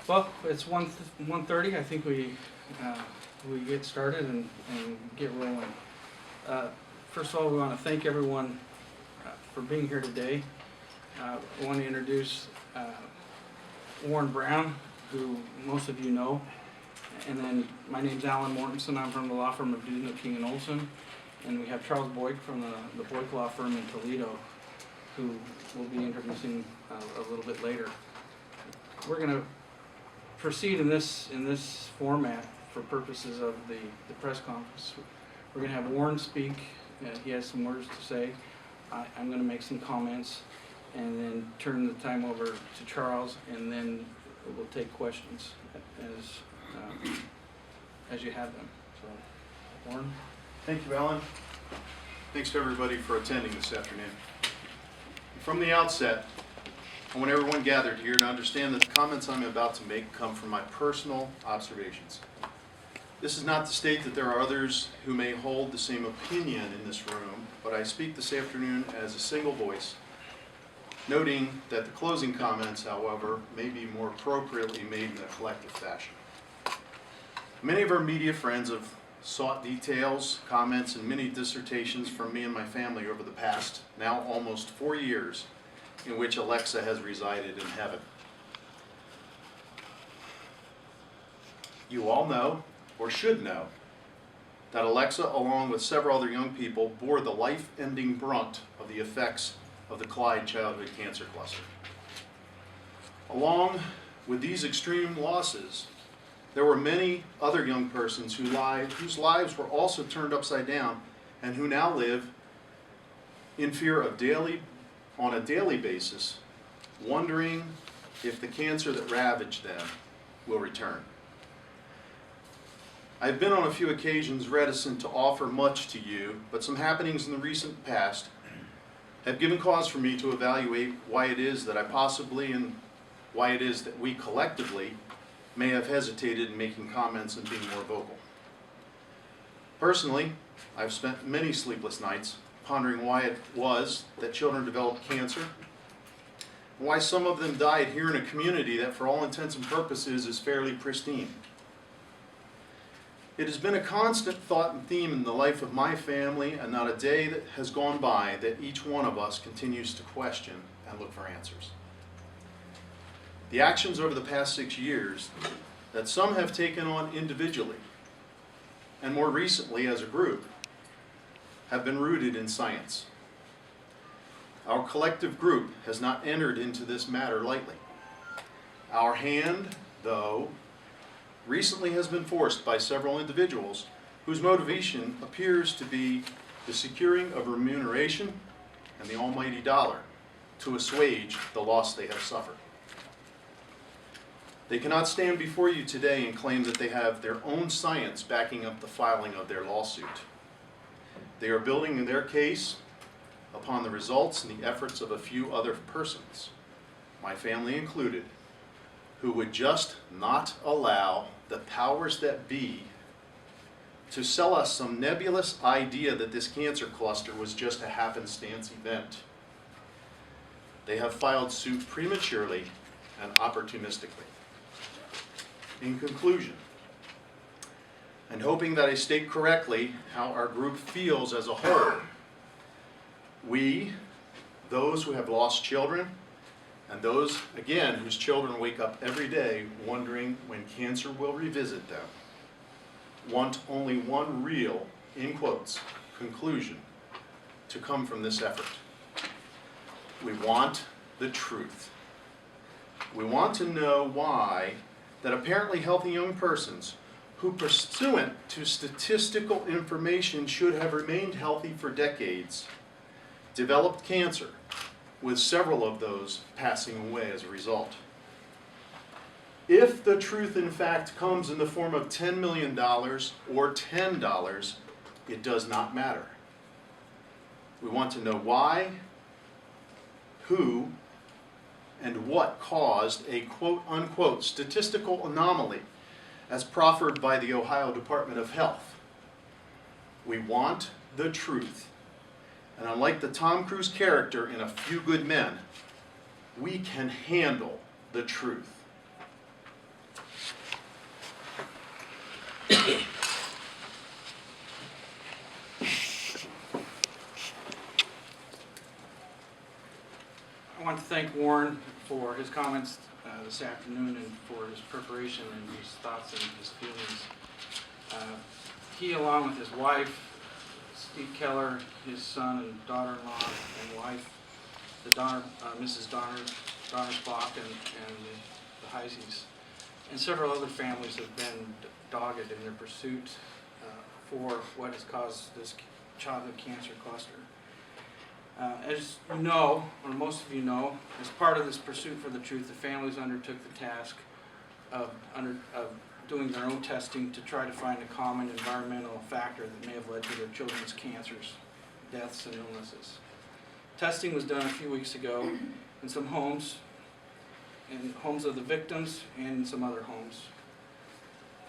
Well, it's 1:30. I think we get started and get rolling. First of all, we want to thank everyone for being here today. I want to introduce Warren Brown, who most of you know. And then my name's Alan Mortensen. I'm from the law firm of Dudno, King & Olson. And we have Charles Boyk from the Boyk Law Firm in Toledo, who we'll be introducing a little bit later. We're going to proceed in this format for purposes of the press conference. We're going to have Warren speak. He has some words to say. I'm going to make some comments and then turn the time over to Charles, and then we'll take questions as you have them. So, Warren. Thank you, Alan. Thanks to everybody for attending this afternoon. From the outset, I want everyone gathered here to understand that the comments I'm about to make come from my personal observations. This is not to state that there are others who may hold the same opinion in this room, but I speak this afternoon as a single voice, noting that the closing comments, however, may be more appropriately made in a collective fashion. Many of our media friends have sought details, comments, and many dissertations from me and my family over the past, now almost 4 years, in which Alexa has resided in heaven. You all know, or should know, that Alexa, along with several other young people, bore the life-ending brunt of the effects of the Clyde childhood cancer cluster. Along with these extreme losses, there were many other young persons whose lives were also turned upside down and who now live in fear of on a daily basis, wondering if the cancer that ravaged them will return. I've been on a few occasions reticent to offer much to you, but some happenings in the recent past have given cause for me to evaluate why it is that I possibly, and why it is that we collectively, may have hesitated in making comments and being more vocal. Personally, I've spent many sleepless nights pondering why it was that children developed cancer, and why some of them died here in a community that for all intents and purposes is fairly pristine. It has been a constant thought and theme in the life of my family, and not a day that has gone by that each one of us continues to question and look for answers. The actions over the past 6 years that some have taken on individually, and more recently as a group, have been rooted in science. Our collective group has not entered into this matter lightly. Our hand, though, recently has been forced by several individuals whose motivation appears to be the securing of remuneration and the almighty dollar to assuage the loss they have suffered. They cannot stand before you today and claim that they have their own science backing up the filing of their lawsuit. They are building their case upon the results and the efforts of a few other persons, my family included, who would just not allow the powers that be to sell us some nebulous idea that this cancer cluster was just a happenstance event. They have filed suit prematurely and opportunistically. In conclusion, and hoping that I state correctly how our group feels as a whole, we, those who have lost children, and those, again, whose children wake up every day wondering when cancer will revisit them, want only one real, in quotes, conclusion to come from this effort. We want the truth. We want to know why that apparently healthy young persons who, pursuant to statistical information, should have remained healthy for decades, developed cancer, with several of those passing away as a result. If the truth in fact comes in the form of $10 million or $10, it does not matter. We want to know why, who, and what caused a quote-unquote statistical anomaly as proffered by the Ohio Department of Health. We want the truth. And unlike the Tom Cruise character in A Few Good Men, we can handle the truth. I want to thank Warren for his comments this afternoon and for his preparation and his thoughts and his feelings. He, along with his wife, Steve Keller, his son and daughter-in-law and wife, Mrs. Donnersbach and the Heises, and several other families have been dogged in their pursuit for what has caused this childhood cancer cluster. As you know, or most of you know, as part of this pursuit for the truth, the families undertook the task of doing their own testing to try to find a common environmental factor that may have led to their children's cancers, deaths, and illnesses. Testing was done a few weeks ago in some homes, in homes of the victims and in some other homes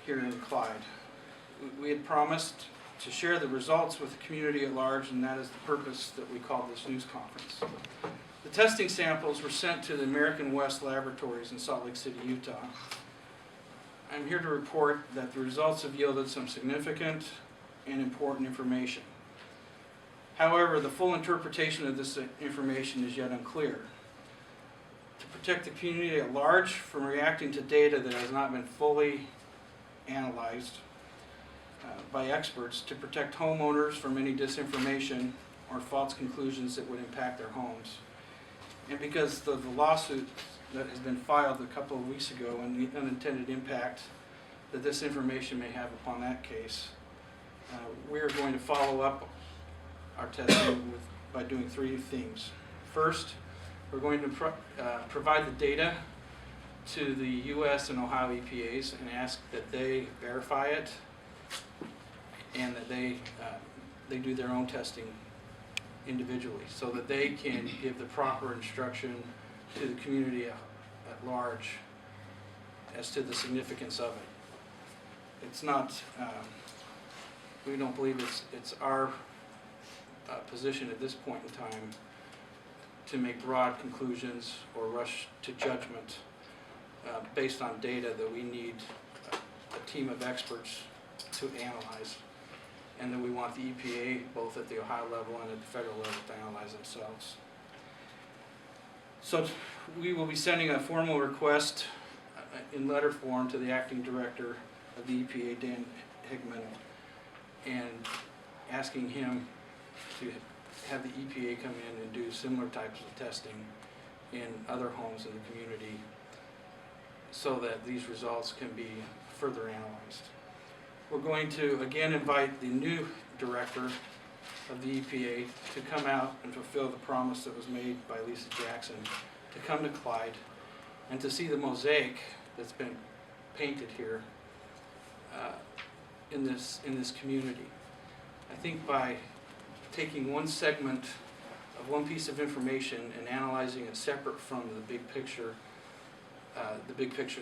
here in Clyde. We had promised to share the results with the community at large, and that is the purpose that we called this news conference. The testing samples were sent to the American West Laboratories in Salt Lake City, Utah. I'm here to report that the results have yielded some significant and important information. However, the full interpretation of this information is yet unclear. To protect the community at large from reacting to data that has not been fully analyzed by experts, to protect homeowners from any disinformation or false conclusions that would impact their homes, and because of the lawsuit that has been filed a couple of weeks ago and the unintended impact that this information may have upon that case, we are going to follow up our testing by doing three things. First, we're going to provide the data to the U.S. and Ohio EPAs and ask that they verify it and that they do their own testing individually so that they can give the proper instruction to the community at large as to the significance of it. It's not, we don't believe it's our position at this point in time to make broad conclusions or rush to judgment based on data that we need a team of experts to analyze, and that we want the EPA, both at the Ohio level and at the federal level, to analyze themselves. So we will be sending a formal request in letter form to the acting director of the EPA, Dan Hickman, and asking him to have the EPA come in and do similar types of testing in other homes in the community so that these results can be further analyzed. We're going to again invite the new director of the EPA to come out and fulfill the promise that was made by Lisa Jackson to come to Clyde and to see the mosaic that's been painted here in this community. I think by taking one segment of one piece of information and analyzing it separate from the big picture's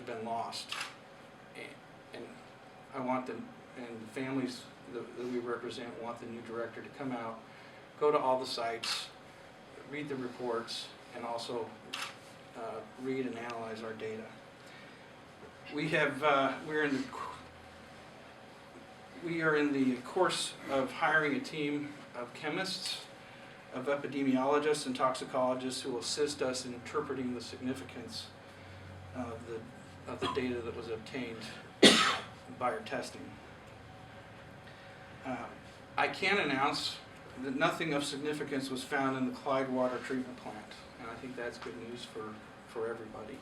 been lost. And I want them, and the families that we represent want the new director to come out, go to all the sites, read the reports, and also read and analyze our data. We are in the course of hiring a team of chemists, of epidemiologists and toxicologists who will assist us in interpreting the significance of the data that was obtained by our testing. I can announce that nothing of significance was found in the Clyde water treatment plant, and I think that's good news for everybody.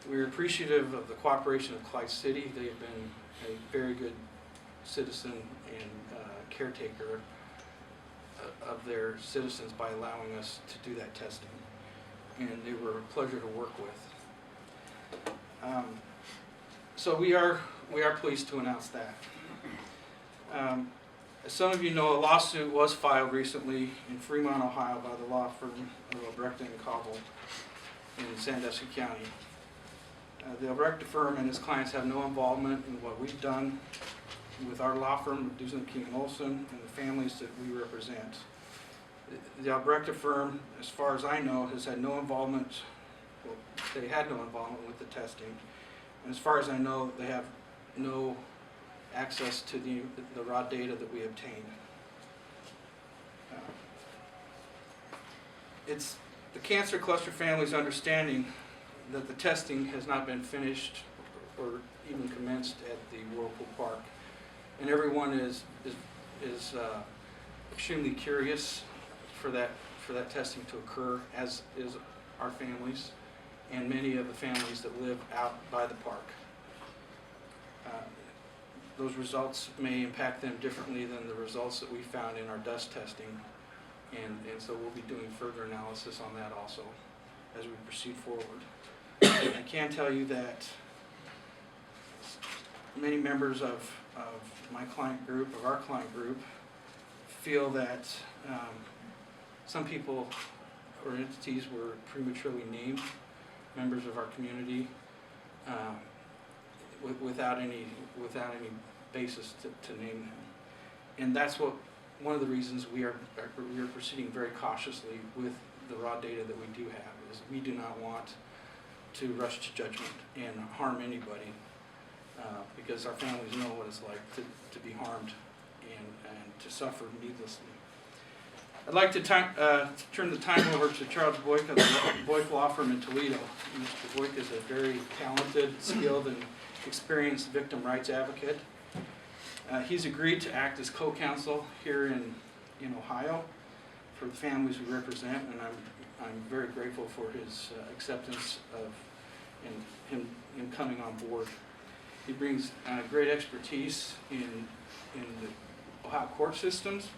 We're appreciative of the cooperation of Clyde City. They have been a very good citizen and caretaker of their citizens by allowing us to do that testing, and they were a pleasure to work with. So we are pleased to announce that. As some of you know, a lawsuit was filed recently in Fremont, Ohio by the law firm of Albrecht & Cobble in Sandusky County. The Albrecht firm and his clients have no involvement in what we've done with our law firm, Dusen, King & Olson, and the families that we represent. The Albrecht firm, as far as I know, has had no involvement, well, they had no involvement with the testing. And as far as I know, they have no access to the raw data that we obtained. It's the cancer cluster family's understanding that the testing has not been finished or even commenced at the Whirlpool Park, and everyone is extremely curious for that testing to occur, as is our families and many of the families that live out by the park. Those results may impact them differently than the results that we found in our dust testing, and so we'll be doing further analysis on that also as we proceed forward. I can tell you that many members of my client group, of our client group, feel that some people or entities were prematurely named members of our community without any basis to name them, and that's one of the reasons we are proceeding very cautiously with the raw data that we do have. Is we do not want to rush to judgment and harm anybody, because our families know what it's like to be harmed and to suffer needlessly. I'd like to turn the time over to Charles Boyk of the Boyk Law Firm in Toledo. Mr. Boyk is a very talented, skilled, and experienced victim rights advocate. He's agreed to act as co-counsel here in Ohio for the families we represent, and I'm very grateful for his acceptance of him coming on board. He brings great expertise in the Ohio court systems,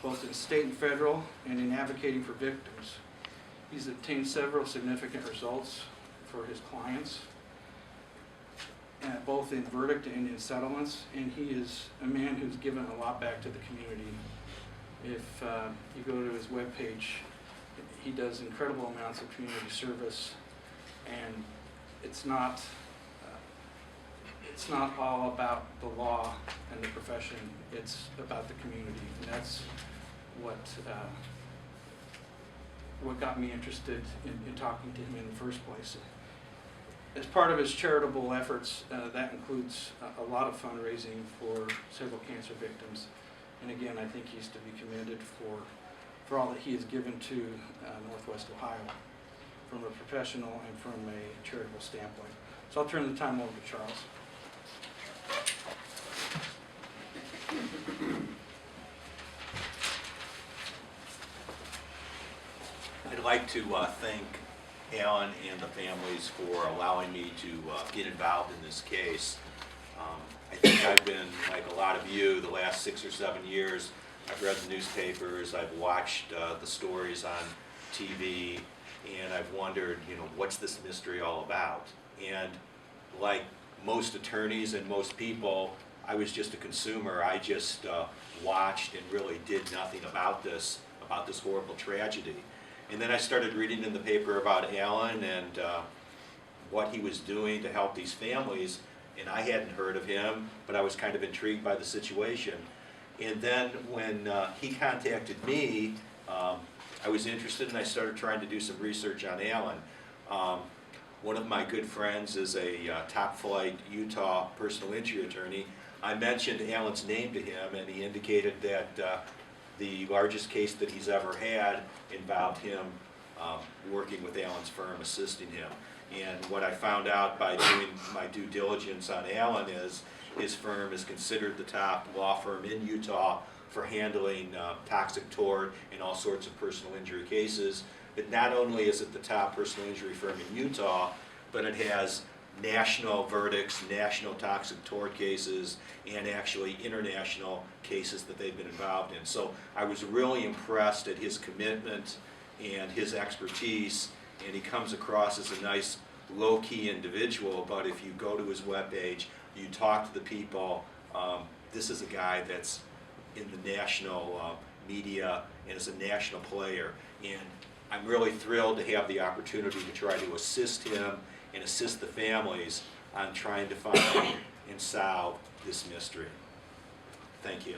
both in state and federal, and in advocating for victims. He's obtained several significant results for his clients, both in verdict and in settlements, and he is a man who's given a lot back to the community. If you go to his webpage, he does incredible amounts of community service, and it's not all about the law and the profession. It's about the community, and that's what got me interested in talking to him in the first place. As part of his charitable efforts, that includes a lot of fundraising for several cancer victims. And again, I think he's to be commended for all that he has given to Northwest Ohio from a professional and from a charitable standpoint. So I'll turn the time over to Charles. I'd like to thank Alan and the families for allowing me to get involved in this case. I think I've been, like a lot of you, the last 6 or 7 years, I've read the newspapers, I've watched the stories on TV, and I've wondered, what's this mystery all about? And like most attorneys and most people, I was just a consumer. I just watched and really did nothing about this horrible tragedy. And then I started reading in the paper about Alan and what he was doing to help these families, and I hadn't heard of him, but I was kind of intrigued by the situation. And then when he contacted me, I was interested, and I started trying to do some research on Alan. One of my good friends is a top-flight Utah personal injury attorney. I mentioned Alan's name to him, and he indicated that the largest case that he's ever had involved him working with Alan's firm, assisting him. And what I found out by doing my due diligence on Alan is his firm is considered the top law firm in Utah for handling toxic tort and all sorts of personal injury cases. But not only is it the top personal injury firm in Utah, but it has national verdicts, national toxic tort cases, and actually international cases that they've been involved in. So I was really impressed at his commitment and his expertise, and he comes across as a nice low-key individual, but if you go to his webpage, you talk to the people, this is a guy that's in the national media and is a national player. And I'm really thrilled to have the opportunity to try to assist him and assist the families on trying to find and solve this mystery. Thank you.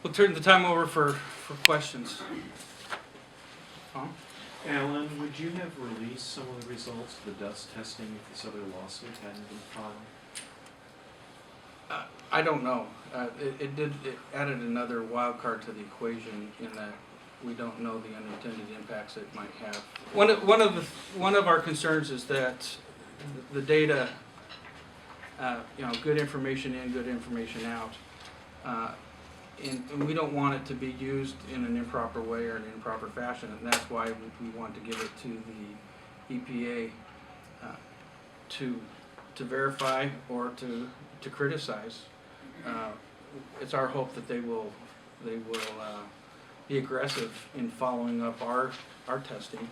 We'll turn the time over for questions. Tom? Alan, would you have released some of the results of the dust testing if this other lawsuit hadn't been filed? I don't know. It added another wild card to the equation in that we don't know the unintended impacts it might have. One of our concerns is that the data, good information in, good information out, and we don't want it to be used in an improper way or an improper fashion, and that's why we want to give it to the EPA to verify or to criticize. It's our hope that they will be aggressive in following up our testing,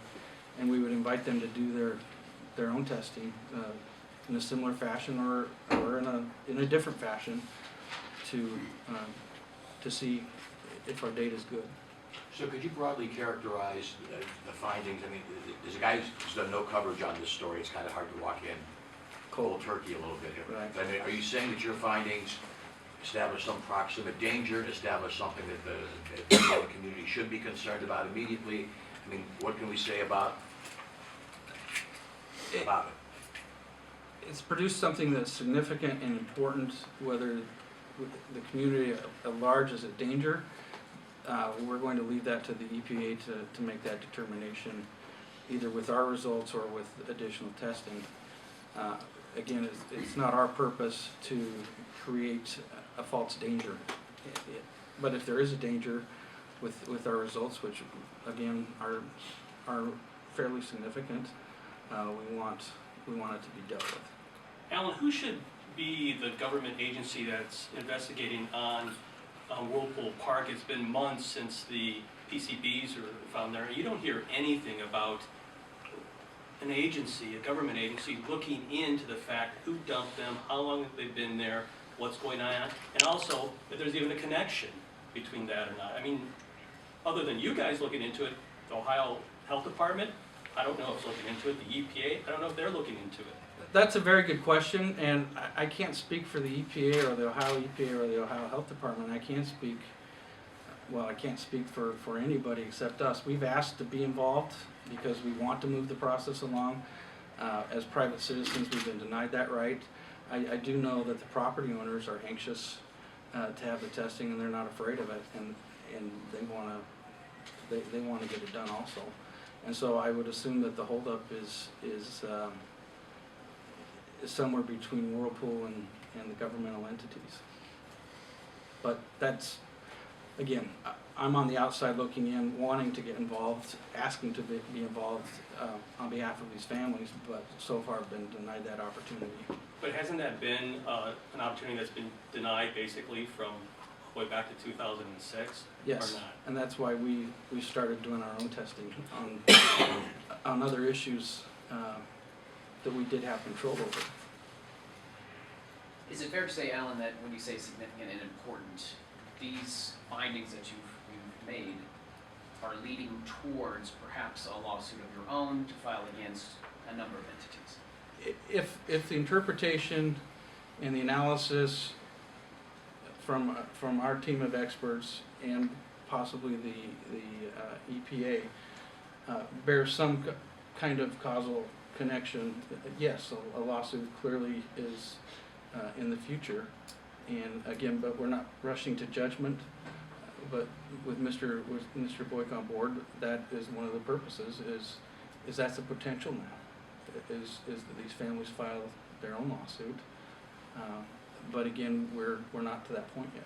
and we would invite them to do their own testing in a similar fashion or in a different fashion to see if our data is good. So could you broadly characterize the findings? I mean, as a guy who's done no coverage on this story, it's kind of hard to walk in cold turkey a little bit here. Right. I mean, are you saying that your findings establish some proximate danger, establish something that the community should be concerned about immediately? I mean, what can we say about it? It's produced something that's significant and important, whether the community at large is at danger. We're going to leave that to the EPA to make that determination, either with our results or with additional testing. Again, it's not our purpose to create a false danger. But if there is a danger with our results, which again are fairly significant, we want it to be dealt with. Alan, who should be the government agency that's investigating on Whirlpool Park? It's been months since the PCBs were found there. You don't hear anything about an agency, a government agency, looking into the fact who dumped them, how long have they been there, what's going on, and also if there's even a connection between that or not. I mean, other than you guys looking into it, the Ohio Health Department, I don't know if it's looking into it, the EPA, I don't know if they're looking into it. That's a very good question, and I can't speak for the EPA or the Ohio EPA or the Ohio Health Department. I can't speak for anybody except us. We've asked to be involved because we want to move the process along. As private citizens, we've been denied that right. I do know that the property owners are anxious to have the testing, and they're not afraid of it, and they want to get it done also. And so I would assume that the holdup is somewhere between Whirlpool and the governmental entities. But that's, again, I'm on the outside looking in, wanting to get involved, asking to be involved on behalf of these families, but so far I've been denied that opportunity. But hasn't that been an opportunity that's been denied basically from way back to 2006? Yes, or not? and that's why we started doing our own testing on other issues that we did have control over. Is it fair to say, Alan, that when you say significant and important, these findings that you've made are leading towards perhaps a lawsuit of your own to file against a number of entities? If the interpretation and the analysis from our team of experts and possibly the EPA bears some kind of causal connection, yes, a lawsuit clearly is in the future. And again, but we're not rushing to judgment. But with Mr. Boyk on board, that is one of the purposes. Is that's a potential now? Is that these families file their own lawsuit? But again, we're not to that point yet.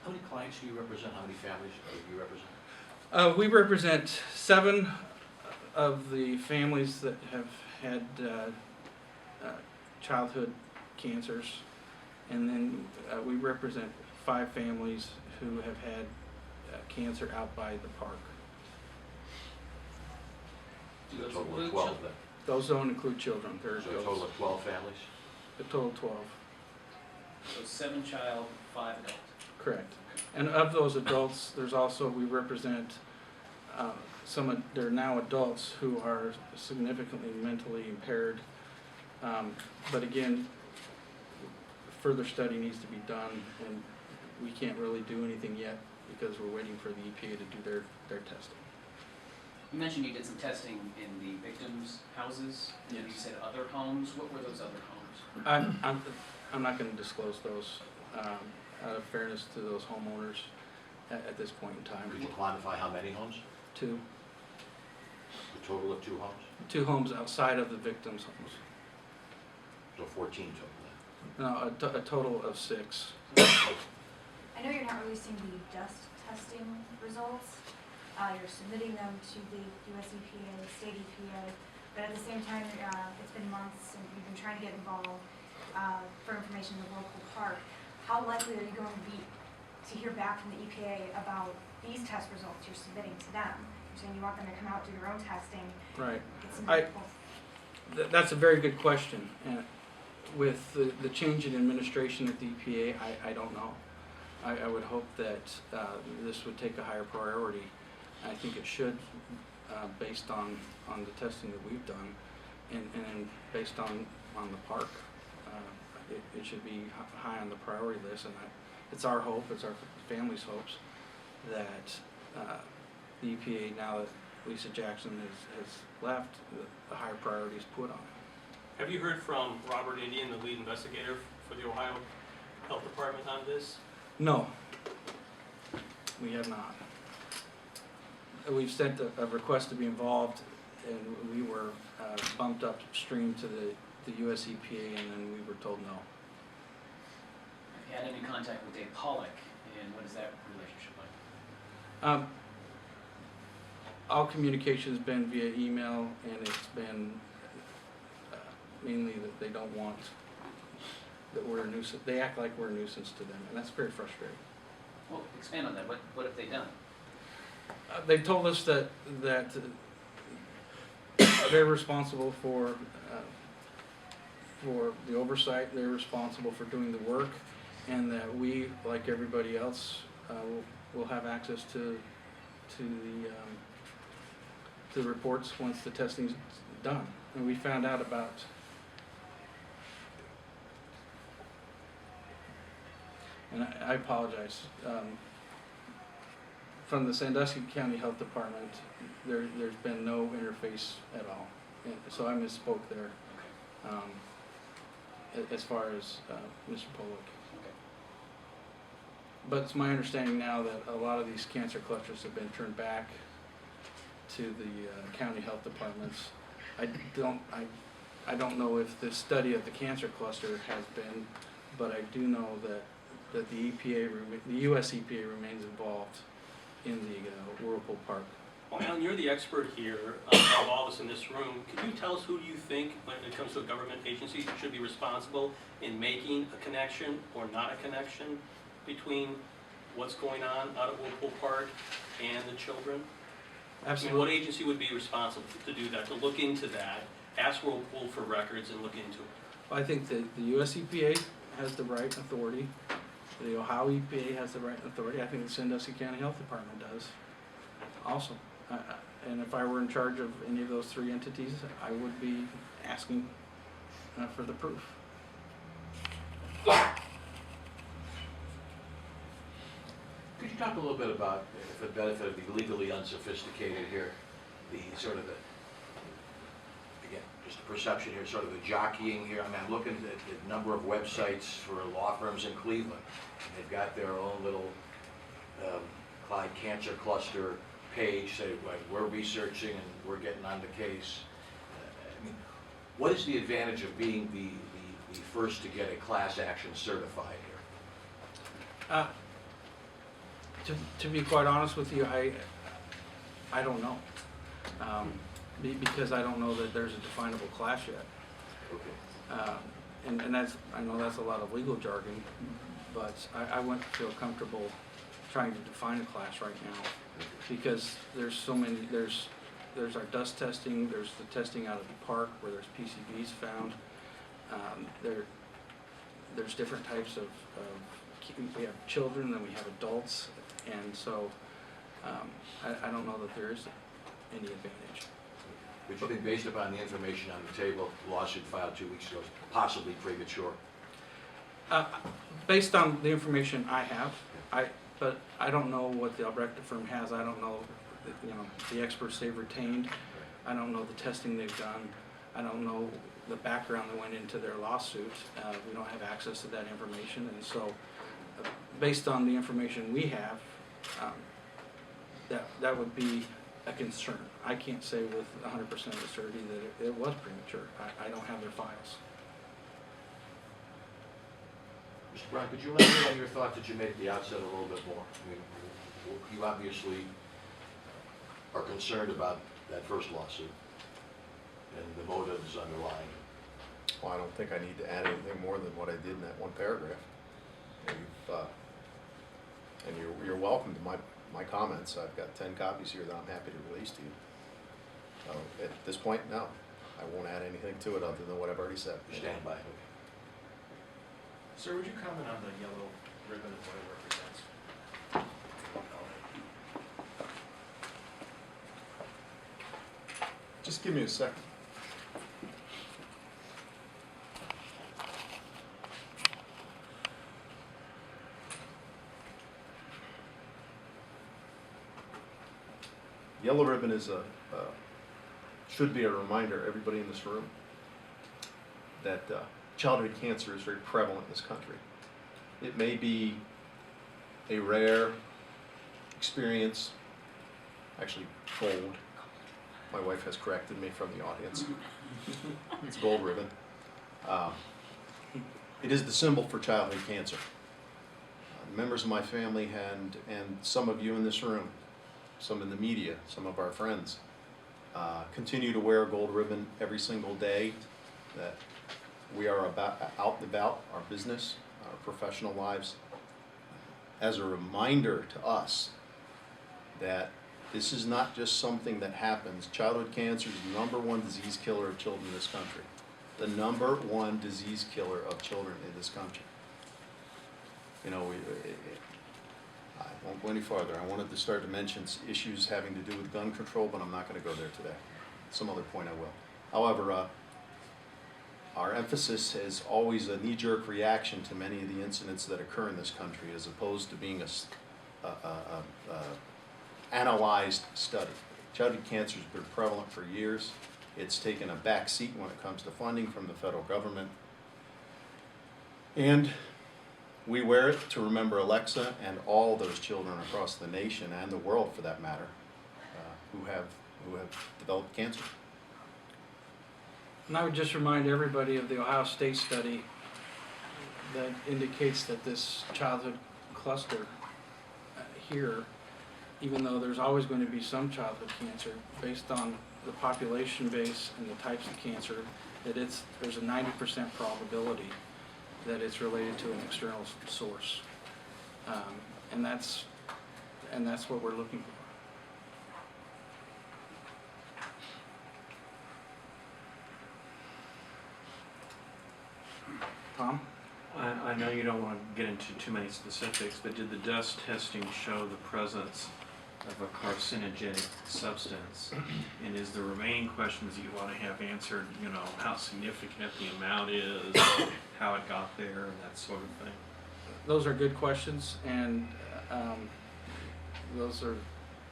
How many clients do you represent? How many families do you represent? We represent 7 of the families that have had childhood cancers, and then we represent 5 families who have had cancer out by the park. So a total of 12 then? Those don't include children. So a total of 12 families? A total of 12. So 7 child, 5 adult. Correct. And of those adults, there's also, we represent they're now adults who are significantly mentally impaired. But again, further study needs to be done, and we can't really do anything yet because we're waiting for the EPA to do their testing. You mentioned you did some testing in the victims' houses, and then you Yes. said other homes. What were those other homes? I'm not gonna disclose those, out of fairness to those homeowners at this point in time. Could you quantify how many homes? Two The total of 2 homes? homes outside of the victims' homes. So 14 total then. No, a total of 6. I know you're not releasing the dust testing results. You're submitting them to the US EPA, state EPA, but at the same time, it's been months and you've been trying to get involved for information in the local park. How likely are you going to be to hear back from the EPA about these test results you're submitting to them? You're saying you want them to come out, do their own testing. Right. Get some I- people- That's a very good question. And with the change in administration at the EPA, I don't know. I would hope that this would take a higher priority. I think it should, based on the testing that we've done, and based on the park. It should be high on the priority list, and it's our hope, it's our family's hopes, that the EPA, now that Lisa Jackson has left, the higher priority is put on it. Have you heard from Robert Indian, the lead investigator for the Ohio Health Department on this? No, we have not. We've sent a request to be involved, and we were bumped upstream to the US EPA, and then we were told no. Have you had any contact with Dave Pollock, and what is that relationship like? All communication's been via email, and it's been mainly that they don't want, that we're a nuisance. They act like we're a nuisance to them, and that's very frustrating. Well, expand on that. What have they done? They told us that they're responsible for the oversight, they're responsible for doing the work, and that we, like everybody else, will have access to the reports once the testing's done. And we found out about and I apologize. From the Sandusky County Health Department, there's been no interface at all. And so I misspoke there, as far as Mr. Pollock. Okay. But it's my understanding now that a lot of these cancer clusters have been turned back to the county health departments. I don't know if the study of the cancer cluster has been, but I do know that the EPA, the US EPA remains involved in the Whirlpool Park. Well, Alan, you're the expert here of all of us in this room. Could you tell us who you think, when it comes to a government agency, should be responsible in making a connection or not a connection between what's going on out at Whirlpool Park and the children? I mean, Absolutely. what agency would be responsible to do that, to look into that, ask Whirlpool for records and look into it? I think the US EPA has the right authority. The Ohio EPA has the right authority. I think the Sandusky County Health Department does also. And if I were in charge of any of those 3 entities, I would be asking for the proof. Could you talk a little bit about, for the benefit of the legally unsophisticated here, the sort of the, again, just the perception here, sort of the jockeying here. I mean, I'm looking at the number of websites for law firms in Cleveland. And they've got their own little Clyde Cancer Cluster page, say, like, we're researching and we're getting on the case. I mean, what is the advantage of being the first to get a class action certified here? To be quite honest with you, I don't know. Because I don't know that there's a definable class yet. Okay. And that's, I know that's a lot of legal jargon, but I wouldn't feel comfortable trying to define a class right now, because there's so many, there's our dust testing, there's the testing out of the park where there's PCBs found. There's different types of we have children and we have adults, and so I don't know that there is any advantage. But you think, based upon the information on the table, lawsuit filed 2 weeks ago, is possibly premature? Based on the information I have, but I don't know what the Albrecht firm has. I don't know the experts they've retained. I don't know the testing they've done. I don't know the background that went into their lawsuit. We don't have access to that information, and so based on the information we have, that would be a concern. I can't say with 100% of certainty that it was premature. I don't have their files. Mr. Brown, could you elaborate on your thoughts that you made at the outset a little bit more? I mean, you obviously are concerned about that first lawsuit and the motives underlying it. Well, I don't think I need to add anything more than what I did in that one paragraph. And you're welcome to my comments. I've got 10 copies here that I'm happy to release to you. So at this point, no, I won't add anything to it other than what I've already said. Stand by. Sir, would you comment on the yellow ribbon and what it represents? Just give me a second. Yellow ribbon is should be a reminder, everybody in this room, that childhood cancer is very prevalent in this country. It may be a rare experience, actually gold. My wife has corrected me from the audience. It's gold ribbon. It is the symbol for childhood cancer. Members of my family and some of you in this room, some in the media, some of our friends, continue to wear a gold ribbon every single day that we are out and about our business, our professional lives, as a reminder to us that this is not just something that happens. Childhood cancer is the #1 disease killer of children in this country. The #1 disease killer of children in this country. You know, I won't go any farther. I wanted to start to mention issues having to do with gun control, but I'm not going to go there today. Some other point I will. However, our emphasis is always a knee-jerk reaction to many of the incidents that occur in this country, as opposed to being analyzed study. Childhood cancer has been prevalent for years. It's taken a back seat when it comes to funding from the federal government. And we wear it to remember Alexa and all those children across the nation and the world, for that matter, who have developed cancer. And I would just remind everybody of the Ohio State study that indicates that this childhood cluster here, even though there's always going to be some childhood cancer, based on the population base and the types of cancer, that there's a 90% probability that it's related to an external source, and that's what we're looking for. Tom? I know you don't want to get into too many specifics, but did the dust testing show the presence of a carcinogenic substance? And is the remaining questions that you want to have answered, you know, how significant the amount is, how it got there, and that sort of thing? Those are good questions, and those are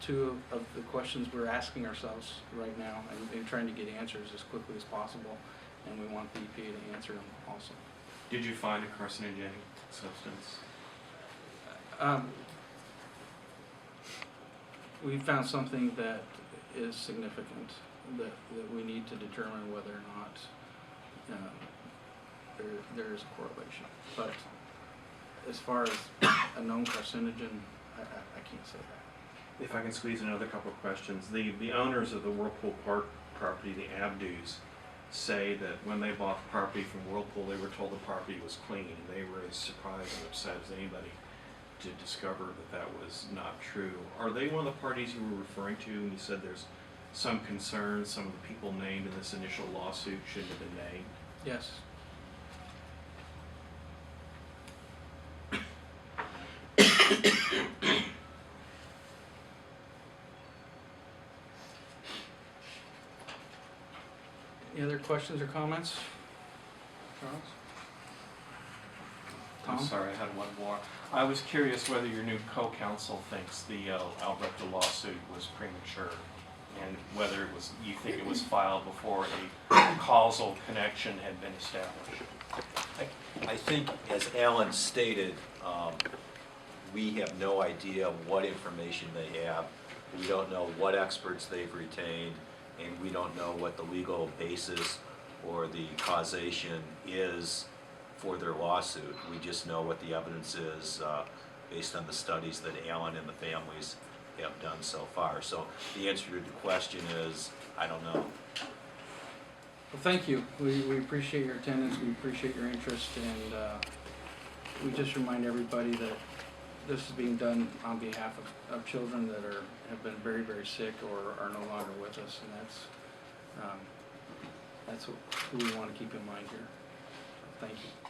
two of the questions we're asking ourselves right now, and trying to get answers as quickly as possible, and we want the EPA to answer them also. Did you find a carcinogenic substance? We found something that is significant, that we need to determine whether or not there is a correlation. But as far as a known carcinogen, I can't say that. If I can squeeze another couple of questions. The owners of the Whirlpool Park property, the Abdus, say that when they bought the property from Whirlpool, they were told the property was clean, and they were as surprised and upset as anybody to discover that that was not true. Are they one of the parties you were referring to when you said there's some concern, some of the people named in this initial lawsuit shouldn't have been named? Yes. Any other questions or comments? Charles? Tom? Tom? Sorry, I had one more. I was curious whether your new co-counsel thinks the Alberta lawsuit was premature, and whether you think it was filed before a causal connection had been established. I think, as Alan stated, we have no idea what information they have. We don't know what experts they've retained, and we don't know what the legal basis or the causation is for their lawsuit. We just know what the evidence is based on the studies that Alan and the families have done so far. So the answer to the question is, I don't know. Well, thank you. We appreciate your attendance, we appreciate your interest, and we just remind everybody that this is being done on behalf of children that have been very, very sick or are no longer with us, and that's who we want to keep in mind here. So, thank you.